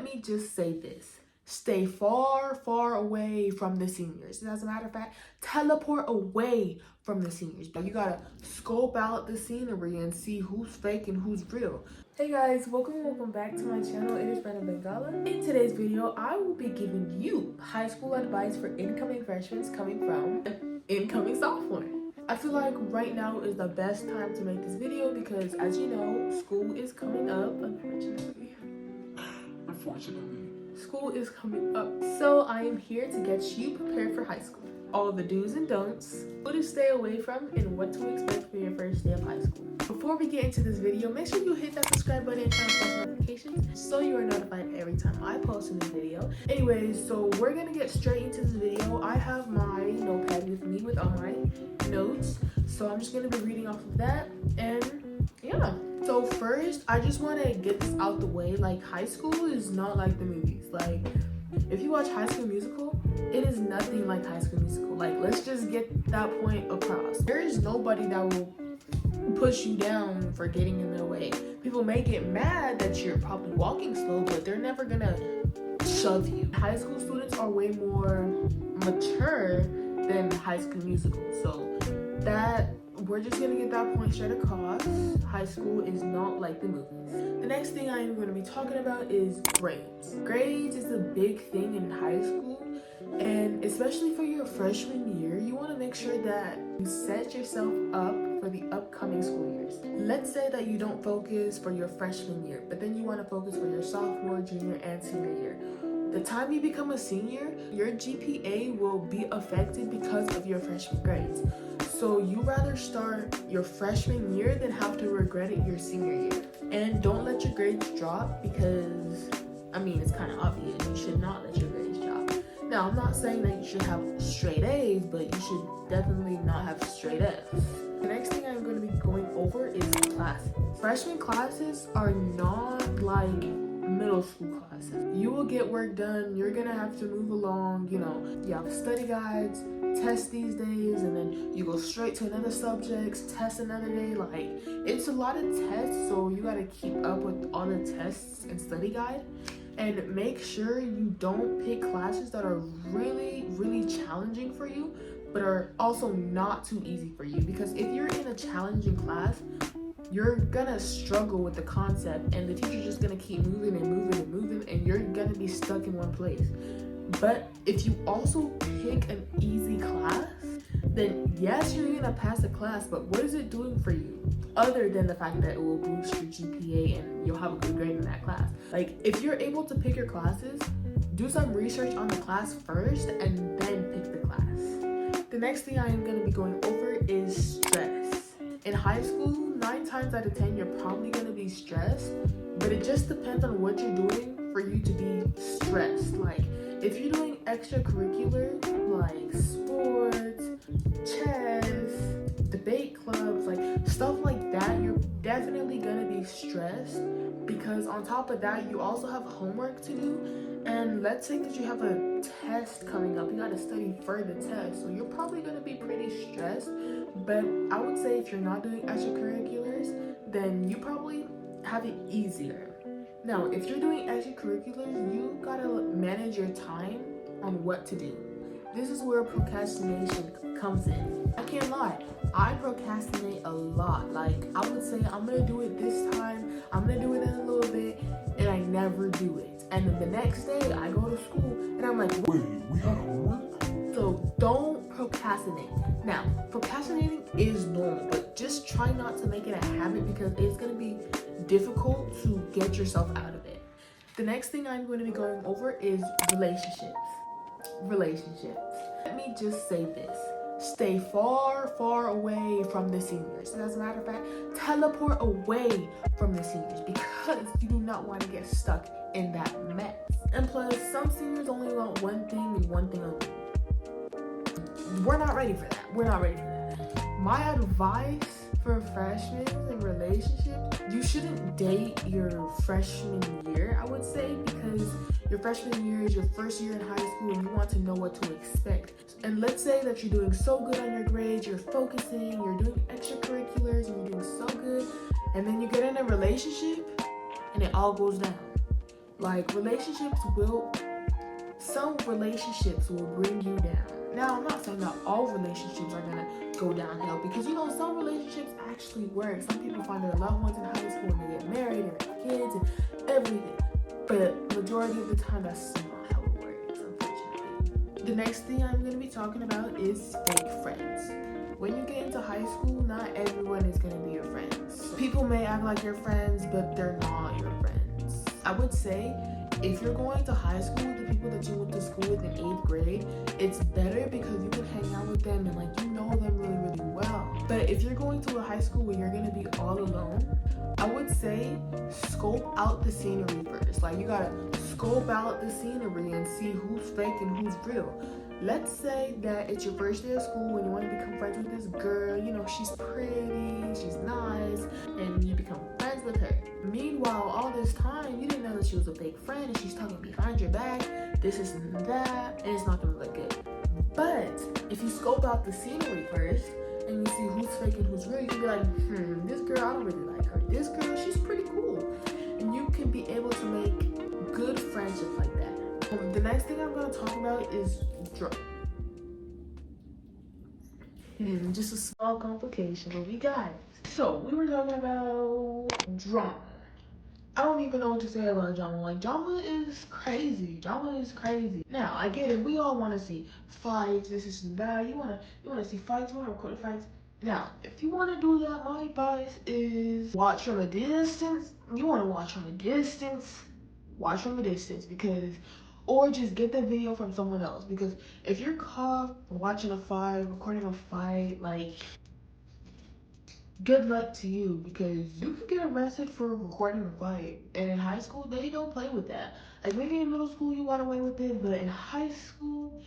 me just say this. Stay far, far away from the seniors. And as a matter of fact, teleport away from the seniors. But you gotta scope out the scenery and see who's fake and who's real. Hey guys, welcome back to my channel. It is Brenda. In today's video, I will be giving you high school advice for incoming freshmen coming from an incoming sophomore. I feel like right now is the best time to make this video because, as you know, school is coming up, unfortunately. School is coming up, so I am here to get you prepared for high school. All the do's and don'ts, who to stay away from, and what to expect for your first day of high school. Before we get into this video, make sure you hit that subscribe button and turn on post notifications so you are notified every time I post a new video. Anyways, so we're gonna get straight into this video. I have my notepad with me with all my notes, so I'm just gonna be reading off of that, and yeah. So first, I just want to get this out the way. Like, high school is not like the movies. Like, if you watch High School Musical, it is nothing like High School Musical. Like, let's just get that point across. There is nobody that will push you down for getting in their way. People may get mad that you're probably walking slow, but they're never gonna shove you. High school students are way more mature than High School Musical. So that, we're just gonna get that point straight across. High school is not like the movies. The next thing I am going to be talking about is grades. Grades is a big thing in high school, and especially for your freshman year, you want to make sure that you set yourself up for the upcoming school years. Let's say that you don't focus for your freshman year, but then you want to focus for your sophomore, junior, and senior year. The time you become a senior, your GPA will be affected because of your freshman grades. So you rather start your freshman year than have to regret it your senior year. And don't let your grades drop because, I mean, it's kind of obvious. You should not let your grades drop. Now, I'm not saying that you should have straight A's, but you should definitely not have straight F's. The next thing I'm going to be going over is classes. Freshman classes are not like middle school classes. You will get work done, you're gonna have to move along, you know, you have study guides, tests these days, and then you go straight to another subject, test another day. Like, it's a lot of tests, so you gotta keep up with all the tests and study guide. And make sure you don't pick classes that are really, really challenging for you, but are also not too easy for you. Because if you're in a challenging class, you're gonna struggle with the concept, and the teacher's just gonna keep moving and moving and moving, and you're gonna be stuck in one place. But if you also pick an easy class, then yes, you're gonna pass the class, but what is it doing for you? Other than the fact that it will boost your GPA and you'll have a good grade in that class. Like, if you're able to pick your classes, do some research on the class first and then pick the class. The next thing I am gonna be going over is stress. In high school, 9 times out of 10, you're probably gonna be stressed, but it just depends on what you're doing for you to be stressed. Like, if you're doing extracurricular, like sports, chess, debate clubs, like stuff like that, you're definitely gonna be stressed because on top of that, you also have homework to do. And let's say that you have a test coming up, you gotta study for the test, so you're probably gonna be pretty stressed. But I would say if you're not doing extracurriculars, then you probably have it easier. Now, if you're doing extracurriculars, you gotta manage your time on what to do. This is where procrastination comes in. I can't lie, I procrastinate a lot. Like, I would say I'm gonna do it this time, I'm gonna do it in a little bit, and I never do it. And then the next day I go to school and I'm like, wait, we got homework? So don't procrastinate. Now, procrastinating is normal, but just try not to make it a habit because it's gonna be difficult to get yourself out of it. The next thing I'm going to be going over is relationships. Let me just say this. Stay far, far away from the seniors. And as a matter of fact, teleport away from the seniors because you do not want to get stuck in that mess. And plus, some seniors only want one thing and one thing only. We're not ready for that. My advice for freshmen in relationships, you shouldn't date your freshman year, I would say, because your freshman year is your first year in high school and you want to know what to expect. And let's say that you're doing so good on your grades, you're focusing, you're doing extracurriculars, and you're doing so good, and then you get in a relationship and it all goes down. Like, some relationships will bring you down. Now, I'm not saying that all relationships are gonna go downhill, because you know, some relationships actually work. Some people find their loved ones in high school and they get married and have kids and everything. But majority of the time, that's not how it works, unfortunately. The next thing I'm gonna be talking about is fake friends. When you get into high school, not everyone is gonna be your friends. People may act like your friends, but they're not your friends. I would say, if you're going to high school with the people that you went to school with in 8th grade, it's better because you can hang out with them and like you know them really, really well. But if you're going to a high school where you're gonna be all alone, I would say scope out the scenery first. Like, you gotta scope out the scenery and see who's fake and who's real. Let's say that it's your first day of school and you want to become friends with this girl. You know, she's pretty, she's nice, and you become friends with her. Meanwhile, all this time, you didn't know that she was a fake friend and she's talking behind your back, this and that, and it's not going to look good. But if you scope out the scenery first and you see who's fake and who's real, you can be like, this girl, I don't really like her. This girl, she's pretty cool. And you can be able to make good friendships like that. The next thing I'm going to talk about is drama. Just a small complication, but we got it. So, we were talking about drama. I don't even know what to say about drama. Like, drama is crazy. Drama is crazy. Now, I get it. We all want to see fights, this and that. You want to see fights, you want to record fights. Now, if you want to do that, my advice is watch from a distance. You want to watch from a distance. Watch from a distance, because, or just get the video from someone else, because if you're caught watching a fight, recording a fight, like, good luck to you, because you can get arrested for recording a fight. And in high school, they don't play with that. Like, maybe in middle school you got away with it, but in high school,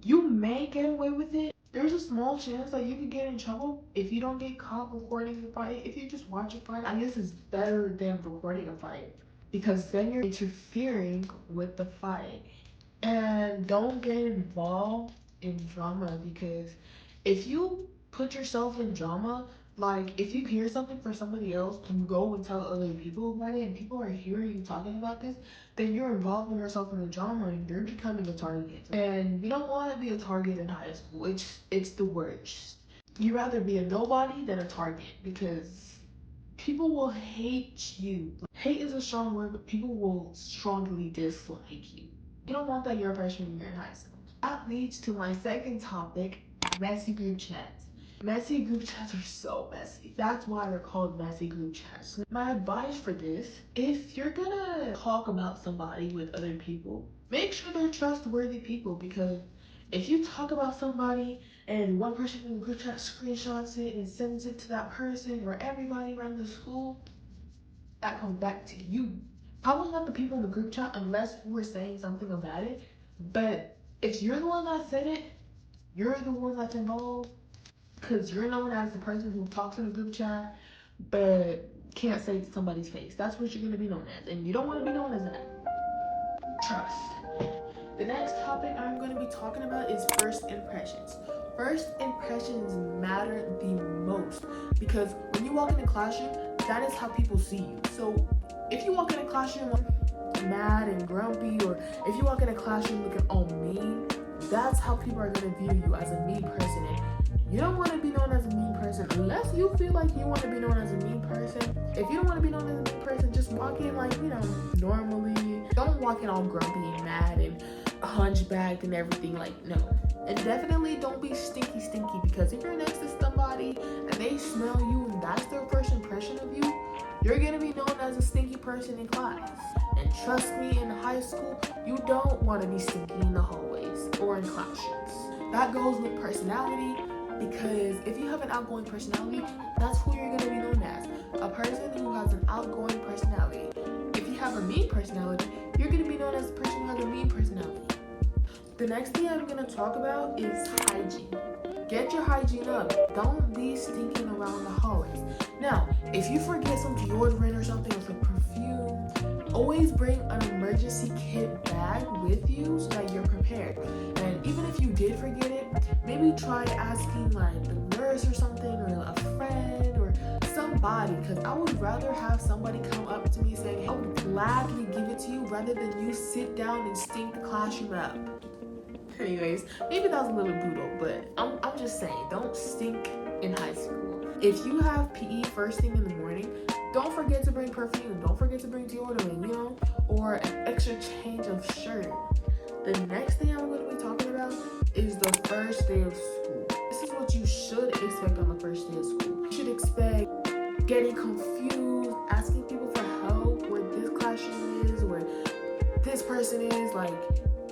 you may get away with it. There's a small chance that you could get in trouble if you don't get caught recording the fight. If you just watch a fight, I guess it's better than recording a fight, because then you're interfering with the fight. And don't get involved in drama, because if you put yourself in drama, like, if you hear something for somebody else, you go and tell other people about it, and people are hearing you talking about this, then you're involving yourself in the drama and you're becoming a target. And you don't want to be a target in high school. It's the worst. You'd rather be a nobody than a target, because people will hate you. Hate is a strong word, but people will strongly dislike you. You don't want that your freshman year in high school. That leads to my second topic, messy group chats. Messy group chats are so messy. That's why they're called messy group chats. My advice for this, if you're gonna talk about somebody with other people, make sure they're trustworthy people, because if you talk about somebody and one person in the group chat screenshots it and sends it to that person or everybody around the school, that comes back to you. Probably not the people in the group chat unless you were saying something about it. But if you're the one that said it, you're the one that's involved, because you're known as the person who talks in the group chat but can't say it to somebody's face. That's what you're going to be known as, and you don't want to be known as that. Trust. The next topic I'm going to be talking about is first impressions. First impressions matter the most, because when you walk in the classroom, that is how people see you. So if you walk in a classroom mad and grumpy, or if you walk in a classroom looking all mean, that's how people are going to view you, as a mean person. And you don't want to be known as a mean person unless you feel like you want to be known as a mean person. If you don't want to be known as a mean person, just walk in like, normally. Don't walk in all grumpy and mad and hunchbacked and everything, like, no. And definitely don't be stinky, because if you're next to somebody and they smell you and that's their first impression of you, you're going to be known as a stinky person in class. And trust me, in high school, you don't want to be stinky in the hallways or in classrooms. That goes with personality, because if you have an outgoing personality, that's who you're going to be known as. A person who has an outgoing personality. If you have a mean personality, you're going to be known as a person who has a mean personality. The next thing I'm going to talk about is hygiene. Get your hygiene up. Don't be stinking around the hallways. Now, if you forget some deodorant or something, or some perfume, always bring an emergency kit bag with you so that you're prepared. And even if you did forget it, maybe try asking like the nurse or something, or a friend, or somebody body, because I would rather have somebody come up to me saying, hey, I would gladly give it to you rather than you sit down and stink the classroom up. Anyways, maybe that was a little brutal, but I'm just saying, don't stink in high school. If you have PE first thing in the morning, don't forget to bring perfume, don't forget to bring deodorant, or an extra change of shirt. The next thing I'm going to be talking about is the first day of school. This is what you should expect on the first day of school. You should expect getting confused, asking people for help, where this classroom is, where this person is. Like,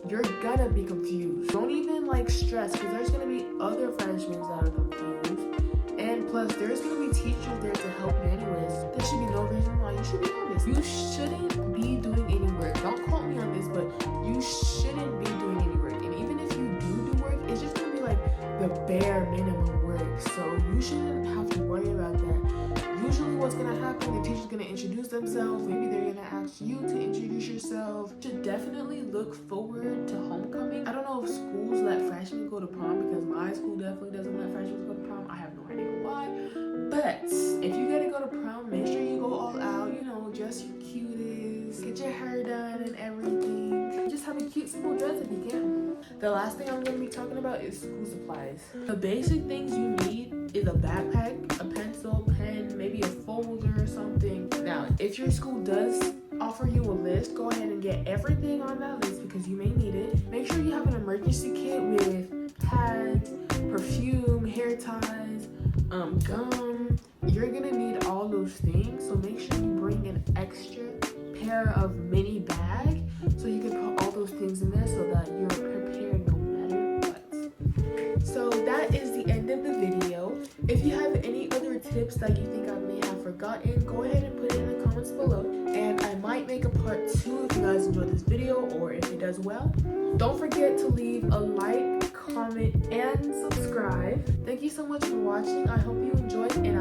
you're gonna be confused. Don't even stress, because there's gonna be other freshmen that are confused. And plus, there's gonna be teachers there to help you anyways. There should be no reason why you should be nervous. You shouldn't be doing any work. Don't quote me on this, but you shouldn't be doing any work. And even if you do work, it's just gonna be the bare minimum work. So you shouldn't have to worry about that. Usually what's gonna happen, the teacher's gonna introduce themselves. Maybe they're gonna ask you to introduce yourself. You should definitely look forward to homecoming. I don't know if schools let freshmen go to prom, because my school definitely doesn't let freshmen go to prom. I have no idea why. But if you gotta go to prom, make sure you go all out, dress your cutest, get your hair done and everything. Just have a cute simple dress if you can. The last thing I'm gonna be talking about is school supplies. The basic things you need is a backpack, a pencil, pen, maybe a folder or something. Now, if your school does offer you a list, go ahead and get everything on that list because you may need it. Make sure you have an emergency kit with pads, perfume, hair ties, gum. You're gonna need all those things, so make sure you bring an extra pair of mini bag so you can put all those things in there so that you're prepared no matter what. So that is the end of the video. If you have any other tips that you think I may have forgotten, go ahead and put it in the comments below, and I might make a part 2 if you guys enjoyed this video or if it does well. Don't forget to leave a like, comment, and subscribe. Thank you so much for watching. I hope you enjoyed, and